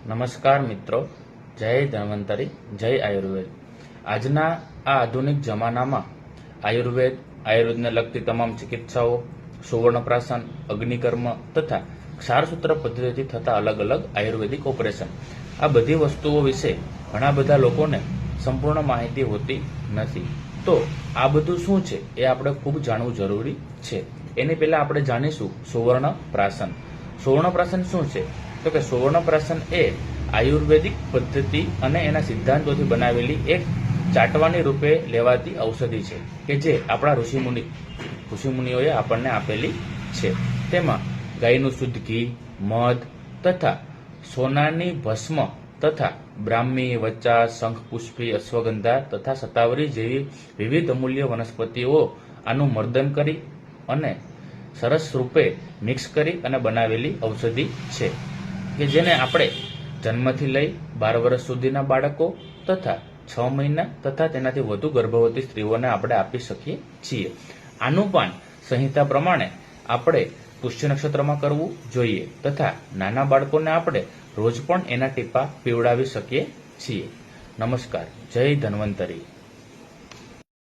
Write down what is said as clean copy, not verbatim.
નમસ્કાર મિત્રો, જય ધન્વંતરી, જય આયુર્વેદ। આજના આ આધુનિક જમાનામાં આયુર્વેદને લગતી તમામ ચિકિત્સાઓ, સુવર્ણપ્રાશન, અગ્નિકર્મ તથા ક્ષારસૂત્ર પદ્ધતિથી થતા અલગ અલગ આયુર્વેદિક ઓપરેશન, આ બધી વસ્તુઓ વિશે ઘણા બધા લોકોને સંપૂર્ણ માહિતી હોતી નથી। તો આ બધું શું છે એ આપણે ખૂબ જાણવું જરૂરી છે। એની પહેલા આપણે જાણીશું સુવર્ણપ્રાશન। સુવર્ણપ્રાશન શું છે? તો કે સુવર્ણપ્રાશન એ આયુર્વેદિક પદ્ધતિ અને એના સિદ્ધાંતોથી બનાવેલી એક ચાટવાની રૂપે લેવાતી ઔષધિ છે કે જે આપણા ઋષિમુનિઓએ આપણને આપેલી છે। તેમાં ગાયનું શુદ્ધ ઘી, મધ તથા સોનાની ભસ્મ તથા બ્રાહ્મી, વચ્ચા, શંખપુષ્પી, અશ્વગંધા તથા શતાવરી જેવી વિવિધ અમૂલ્ય વનસ્પતિઓ આનું મર્દન કરી અને સરસ રૂપે મિક્સ કરી અને બનાવેલી ઔષધિ છે કે જેને આપણે જન્મથી લઈ 12 વર્ષ સુધીના બાળકો તથા 6 મહિના તથા તેનાથી વધુ ગર્ભવતી સ્ત્રીઓને આપણે આપી શકીએ છીએ। આનું પાન સંહિતા પ્રમાણે આપણે પુષ્ય નક્ષત્રમાં કરવું જોઈએ તથા નાના બાળકોને આપણે રોજ પણ એના ટીપા પીવડાવી શકીએ છીએ। નમસ્કાર, જય ધન્વંતરી।